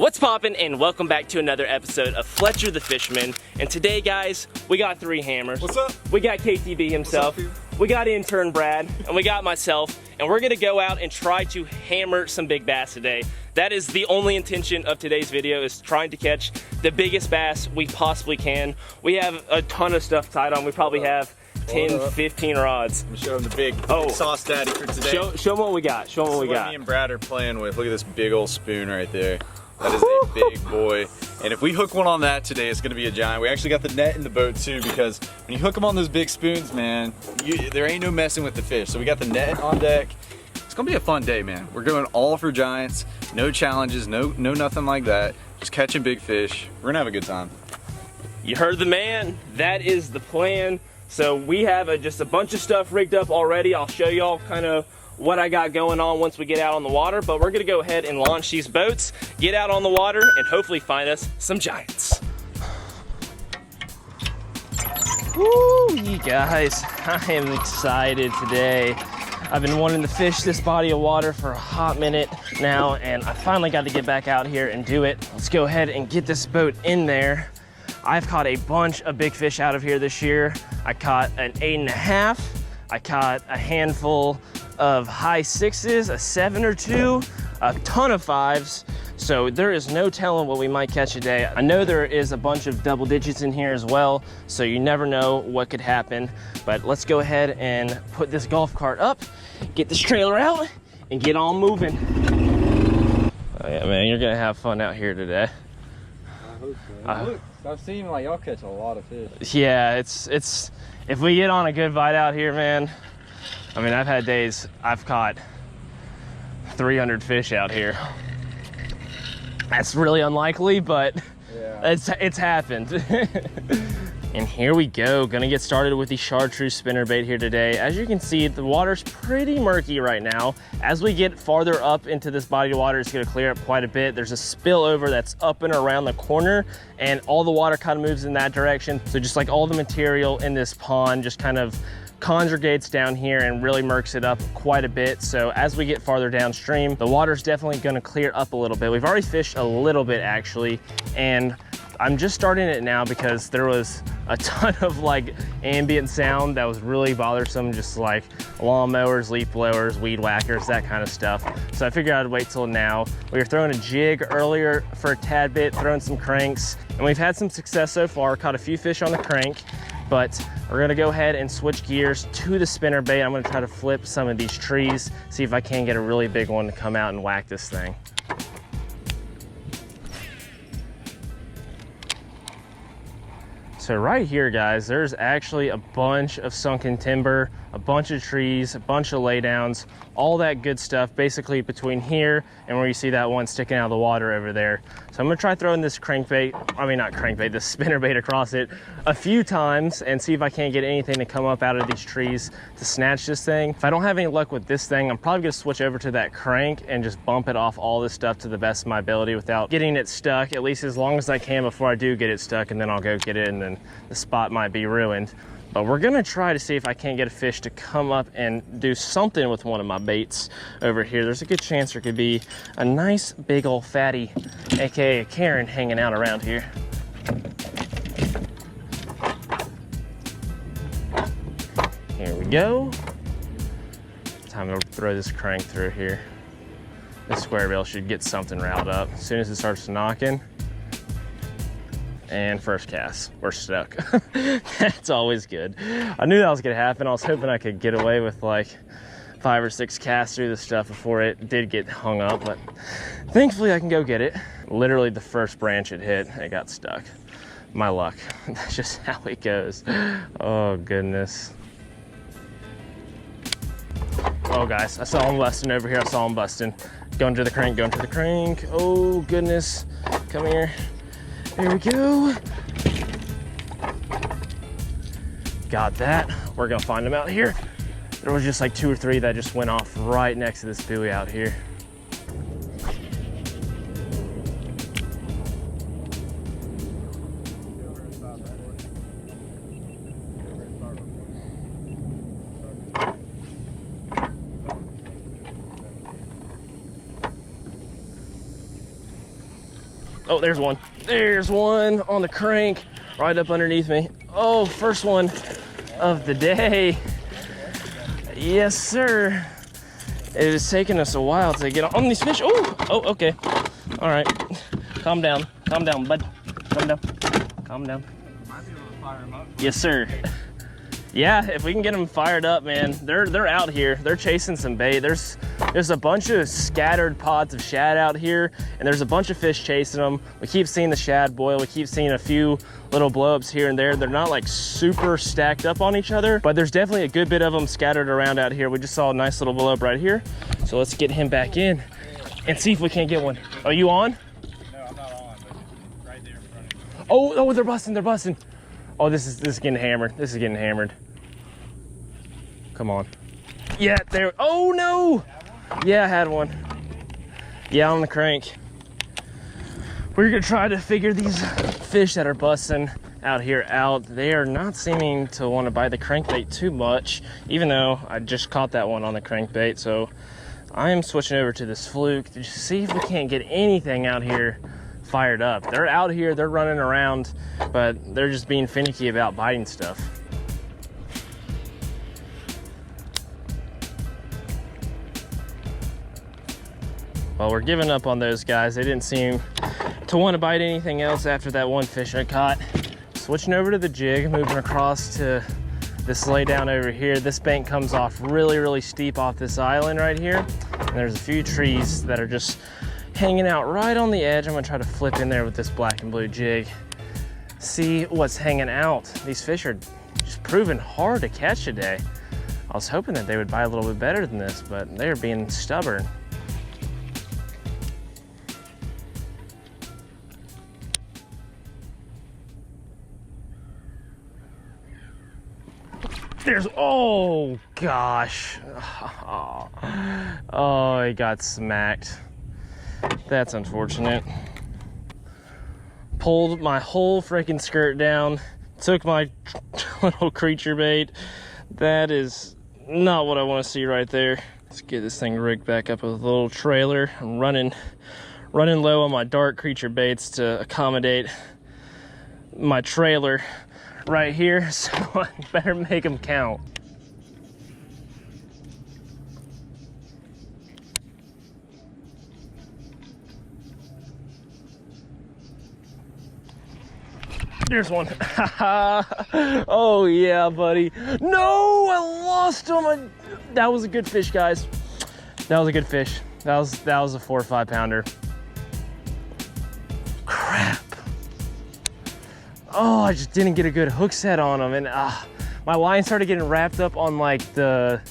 What's poppin', and welcome back to another episode of Fletcher the Fisherman. And today, guys, we got 3 hammers. What's up? We got KTB himself. What's up, we got intern Brad, and we got myself. And we're gonna go out and try to hammer some big bass today. That is the only intention of today's video, is trying to catch the biggest bass we possibly can. We have a ton of stuff tied on. We probably have 10, 15 rods. I'm showing the big sauce daddy for today. Show them what we got. Show them what we got. Me and Brad are playing with. Look at this big old spoon right there. That is a big boy. And if we hook one on that today, it's gonna be a giant. We actually got the net in the boat too, because when you hook them on those big spoons, man, there ain't no messing with the fish. So we got the net on deck. It's gonna be a fun day, man. We're going all for giants, no challenges, no nothing like that. Just catching big fish. We're gonna have a good time. You heard the man. That is the plan. So we have just a bunch of stuff rigged up already. I'll show y'all kind of what I got going on once we get out on the water, but we're gonna go ahead and launch these boats, get out on the water, and hopefully find us some giants. Woo, you guys, I am excited today. I've been wanting to fish this body of water for a hot minute now, and I finally got to get back out here and do it. Let's go ahead and get this boat in there. I've caught a bunch of big fish out of here this year. I caught an 8.5. I caught a handful of high 6s, a 7 or 2, a ton of 5s. So there is no telling what we might catch today. I know there is a bunch of double digits in here as well, so you never know what could happen. But let's go ahead and put this golf cart up, get this trailer out, and get on moving. Oh yeah, man, you're gonna have fun out here today. I hope so. Look, I've seen like y'all catch a lot of fish. Yeah, it's if we get on a good bite out here, man. I mean, I've had days I've caught 300 fish out here. That's really unlikely, but yeah, it's happened. And here we go, gonna get started with the chartreuse spinnerbait here today. As you can see, the water's pretty murky right now. As we get farther up into this body of water, it's gonna clear up quite a bit. There's a spillover that's up and around the corner, and all the water kind of moves in that direction. So just like all the material in this pond just kind of conjugates down here and really murks it up quite a bit. So as we get farther downstream, the water's definitely gonna clear up a little bit. We've already fished a little bit actually, and I'm just starting it now because there was a ton of like ambient sound that was really bothersome, just like lawnmowers, leaf blowers, weed whackers, that kind of stuff. So I figured I'd wait till now. We were throwing a jig earlier for a tad bit, throwing some cranks, and we've had some success so far. Caught a few fish on the crank, but we're gonna go ahead and switch gears to the spinnerbait. I'm gonna try to flip some of these trees, see if I can get a really big one to come out and whack this thing. So right here, guys, there's actually a bunch of sunken timber, a bunch of trees, a bunch of laydowns, all that good stuff, basically between here and where you see that one sticking out of the water over there. So I'm gonna try throwing this this spinnerbait across it a few times and see if I can't get anything to come up out of these trees to snatch this thing. If I don't have any luck with this thing, I'm probably gonna switch over to that crank and just bump it off all this stuff to the best of my ability without getting it stuck, at least as long as I can before I do get it stuck, and then I'll go get it and then the spot might be ruined. But we're gonna try to see if I can't get a fish to come up and do something with one of my baits over here. There's a good chance there could be a nice big old fatty, AKA a Karen, hanging out around here. Here we go. Time to throw this crank through here. This square bill should get something riled up. As soon as it starts knocking, and first cast, we're stuck. That's always good. I knew that was gonna happen. I was hoping I could get away with like 5 or 6 casts through this stuff before it did get hung up, but thankfully I can go get it. Literally the first branch it hit, it got stuck. My luck. That's just how it goes. Oh goodness. Oh guys, I saw him busting over here. I saw him busting. Going to the crank, going to the crank. Oh goodness, come here. There we go. Got that. We're gonna find them out here. There was just like 2 or 3 that just went off right next to this buoy out here. Oh, there's one. There's one on the crank right up underneath me. Oh, first one of the day. Yes, sir. It is taking us a while to get on these fish. Oh, okay. All right. Calm down, bud. Calm down. Calm down. Might be able to fire them up. Yes, sir. Yeah, if we can get them fired up, man, they're out here. They're chasing some bait. There's a bunch of scattered pods of shad out here, and there's a bunch of fish chasing them. We keep seeing the shad boil. We keep seeing a few little blowups here and there. They're not like super stacked up on each other, but there's definitely a good bit of them scattered around out here. We just saw a nice little blowup right here. So let's get him back in and see if we can't get one. Are you on? No, I'm not on, but right there in front of you. Oh, they're busting. Oh, this is getting hammered. This is getting hammered. Come on. Yeah, there. Oh, no. Yeah, I had one. Yeah, on the crank. We're going to try to figure these fish that are busting out here out. They are not seeming to want to bite the crankbait too much, even though I just caught that one on the crankbait. So I am switching over to this fluke to just see if we can't get anything out here fired up. They're out here, they're running around, but they're just being finicky about biting stuff. Well, we're giving up on those guys. They didn't seem to want to bite anything else after that one fish I caught. Switching over to the jig, moving across to this lay down over here. This bank comes off really steep off this island right here. And there's a few trees that are just hanging out right on the edge. I'm gonna try to flip in there with this black and blue jig. See what's hanging out. These fish are just proving hard to catch today. I was hoping that they would bite a little bit better than this, but they're being stubborn. There's, oh gosh. Oh, he got smacked. That's unfortunate. Pulled my whole freaking skirt down, took my little creature bait. That is not what I want to see right there. Let's get this thing rigged back up with a little trailer. I'm running low on my dark creature baits to accommodate my trailer right here, so I better make them count. There's one. Oh yeah, buddy. No, I lost him. That was a good fish, guys. That was a good fish. That was a 4 or 5 pounder. Crap. Oh, I just didn't get a good hook set on him, and my line started getting wrapped up on like the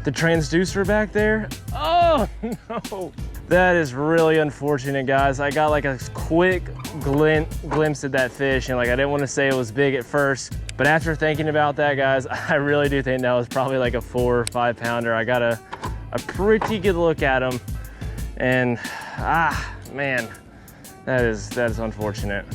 transducer back there. Oh no. That is really unfortunate, guys. I got like a quick glimpse at that fish, and like I didn't want to say it was big at first, but after thinking about that, guys, I really do think that was probably like a 4 or 5 pounder. I got a pretty good look at him, and man, that is unfortunate.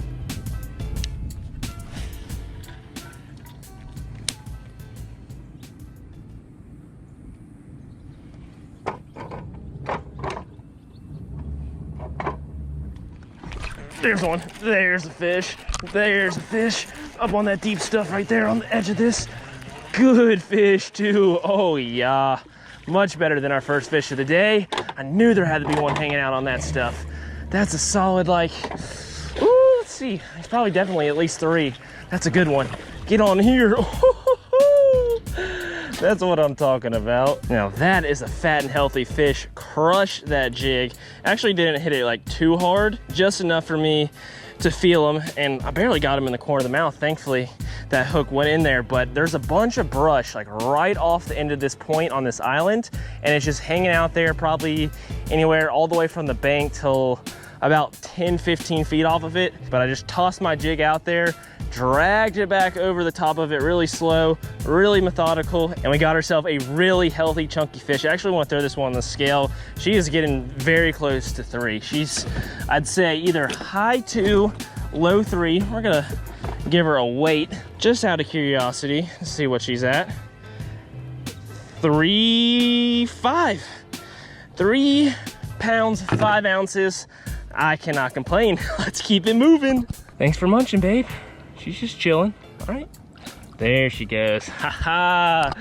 There's one. There's a fish. There's a fish up on that deep stuff right there on the edge of this. Good fish too. Oh yeah, much better than our first fish of the day. I knew there had to be one hanging out on that stuff. That's a solid, like, ooh, let's see. It's probably definitely at least 3. That's a good one. Get on here. That's what I'm talking about. Now that is a fat and healthy fish. Crush that jig. Actually didn't hit it like too hard, just enough for me to feel him, and I barely got him in the corner of the mouth. Thankfully that hook went in there, but there's a bunch of brush like right off the end of this point on this island, and it's just hanging out there probably anywhere all the way from the bank till about 10-15 feet off of it. But I just tossed my jig out there, dragged it back over the top of it really slow, really methodical, and we got ourselves a really healthy chunky fish. I actually want to throw this one on the scale. She is getting very close to 3. She's, I'd say, either high 2, low 3. We're gonna give her a weight just out of curiosity to see what she's at. 3 pounds 5 ounces. I cannot complain. Let's keep it moving. Thanks for munching, babe. She's just chilling. All right. There she goes. Ha-ha.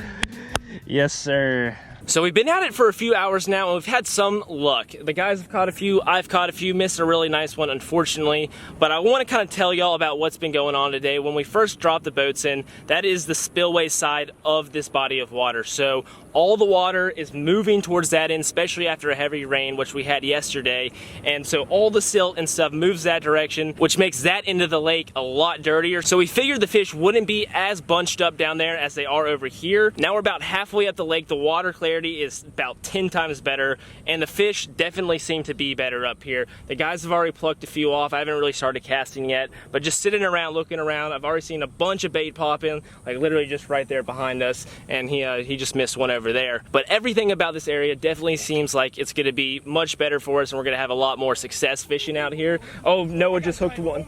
Yes, sir. So we've been at it for a few hours now, and we've had some luck. The guys have caught a few, I've caught a few, missed a really nice one, unfortunately. But I want to kind of tell y'all about what's been going on today. When we first dropped the boats in, that is the spillway side of this body of water. So all the water is moving towards that end, especially after a heavy rain, which we had yesterday. And so all the silt and stuff moves that direction, which makes that end of the lake a lot dirtier. So we figured the fish wouldn't be as bunched up down there as they are over here. Now we're about halfway up the lake. The water clarity is about 10 times better, and the fish definitely seem to be better up here. The guys have already plucked a few off. I haven't really started casting yet, but just sitting around looking around, I've already seen a bunch of bait pop in, like literally just right there behind us, and he just missed one over there. But everything about this area definitely seems like it's going to be much better for us, and we're going to have a lot more success fishing out here. Oh, Noah just hooked one.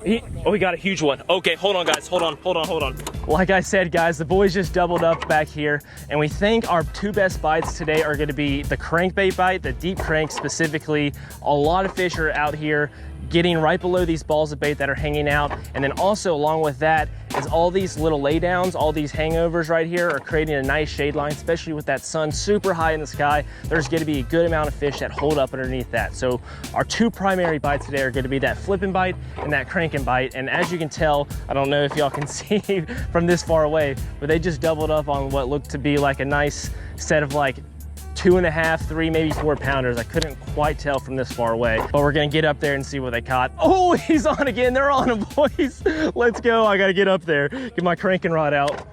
He got a huge one. Okay, hold on, guys. Hold on. Like I said, guys, the boys just doubled up back here, and we think our two best bites today are going to be the crankbait bite, the deep crank specifically. A lot of fish are out here getting right below these balls of bait that are hanging out, and then also along with that is all these little laydowns, all these hangovers right here are creating a nice shade line, especially with that sun super high in the sky. There's going to be a good amount of fish that hold up underneath that. So our two primary bites today are going to be that flipping bite and that cranking bite. And as you can tell, I don't know if y'all can see from this far away, but they just doubled up on what looked to be like a nice set of like 2.5, 3, maybe 4 pounders. I couldn't quite tell from this far away, but we're gonna get up there and see what they caught. Oh, he's on again. They're on him, boys. Let's go. I gotta get up there, get my cranking rod out.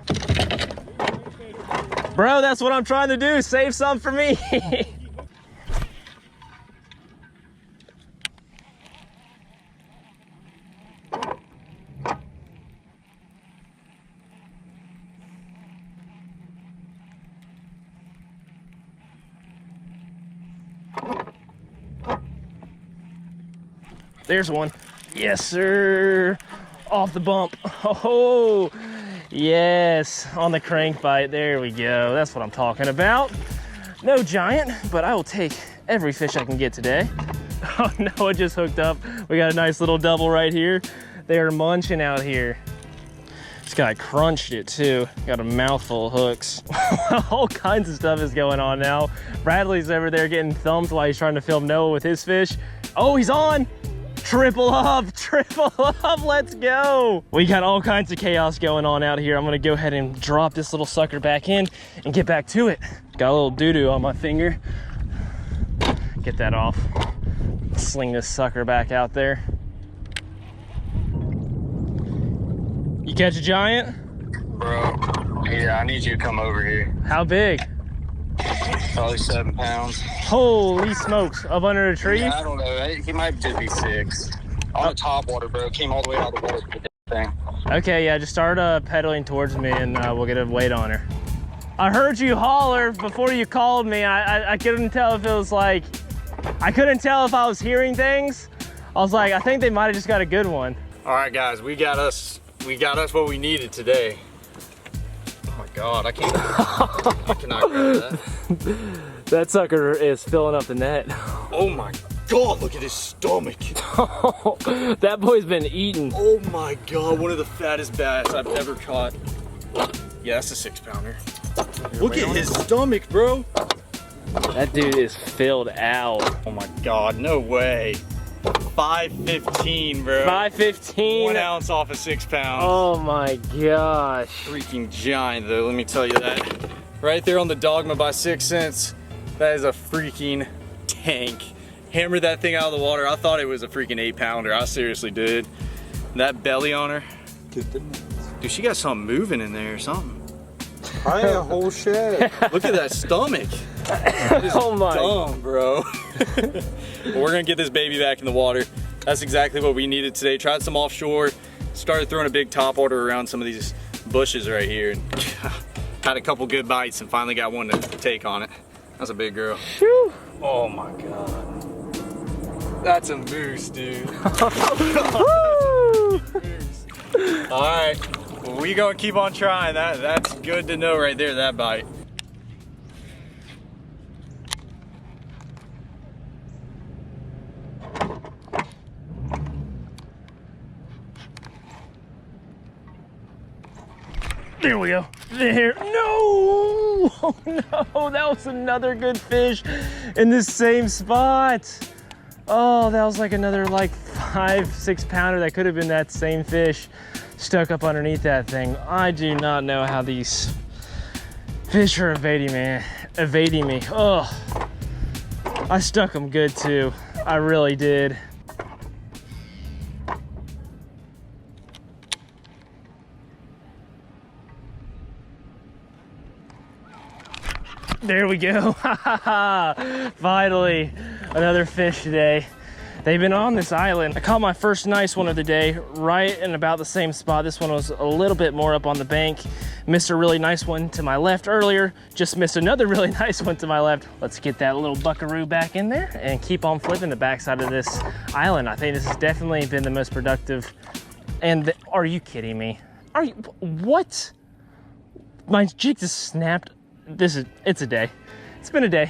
Bro, that's what I'm trying to do. Save some for me. There's one. Yes, sir. Off the bump. Oh, yes. On the crank bite. There we go. That's what I'm talking about. No giant, but I will take every fish I can get today. Oh, no, it just hooked up. We got a nice little double right here. They are munching out here. This guy crunched it too. Got a mouthful of hooks. All kinds of stuff is going on now. Bradley's over there getting thumped while he's trying to film Noah with his fish. Oh, he's on. Triple up, let's go. We got all kinds of chaos going on out here. I'm gonna go ahead and drop this little sucker back in and get back to it. Got a little doo-doo on my finger. Get that off. Sling this sucker back out there. You catch a giant? Bro, yeah, I need you to come over here. How big? Probably 7 pounds. Holy smokes, up under a tree? Yeah, I don't know, he might just be 6. On the top water, bro, came all the way out of the water for the thing. Okay, yeah, just start pedaling towards me and we'll get a weight on her. I heard you holler before you called me. I couldn't tell if it was like, I couldn't tell if I was hearing things. I was like, I think they might have just got a good one. All right, guys, we got us what we needed today. Oh my God, I cannot grab that. That sucker is filling up the net. Oh my God, look at his stomach. That boy's been eating. Oh my God, one of the fattest bass I've ever caught. Yeah, that's a 6-pounder. Look at his stomach, bro. That dude is filled out. Oh my God, no way. 515, bro. 515. 1 ounce off of 6 pounds. Oh my gosh. Freaking giant, though, let me tell you that. Right there on the Dogma by 6 cents. That is a freaking tank. Hammered that thing out of the water. I thought it was a freaking 8-pounder. I seriously did. That belly on her. Dude, she got something moving in there or something. I ain't a whole shed. Look at that stomach. That is oh my. dumb, bro. Well, we're gonna get this baby back in the water. That's exactly what we needed today. Tried some offshore. Started throwing a big top water around some of these bushes right here. And had a couple good bites and finally got one to take on it. That's a big girl. Whew. Oh my God. That's a moose, dude. All right, well, we gonna keep on trying. That's good to know right there, that bite. There we go. There. No! Oh no, that was another good fish in the same spot. Oh, that was like another like 5-6 pounder. That could have been that same fish stuck up underneath that thing. I do not know how these fish are evading me. Oh, I stuck them good too. I really did. There we go. Finally, another fish today. They've been on this island. I caught my first nice one of the day right in about the same spot. This one was a little bit more up on the bank. Missed a really nice one to my left earlier. Just missed another really nice one to my left. Let's get that little buckaroo back in there and keep on flipping the backside of this island. I think this has definitely been the most productive. And are you kidding me? Are you, what? My jig just snapped. It's a day. It's been a day.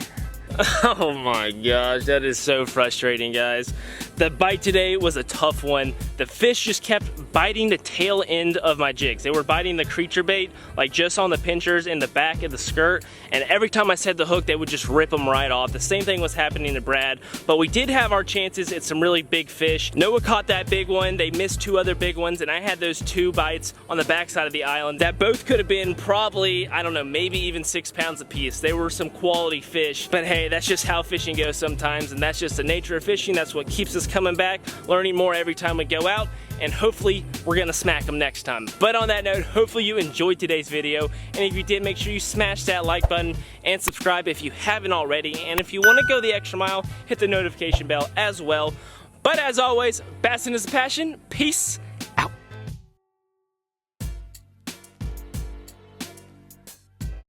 Oh my gosh, that is so frustrating, guys. The bite today was a tough one. The fish just kept biting the tail end of my jigs. They were biting the creature bait, like just on the pinchers in the back of the skirt, and every time I set the hook, they would just rip them right off. The same thing was happening to Brad, but we did have our chances at some really big fish. Noah caught that big one. They missed 2 other big ones, and I had those 2 bites on the backside of the island that both could have been probably, I don't know, maybe even 6 pounds apiece. They were some quality fish, but hey, that's just how fishing goes sometimes, and that's just the nature of fishing. That's what keeps us coming back, learning more every time we go out, and hopefully we're gonna smack them next time. But on that note, hopefully you enjoyed today's video, and if you did, make sure you smash that like button and subscribe if you haven't already, and if you want to go the extra mile, hit the notification bell as well. But as always, bassing is a passion. Peace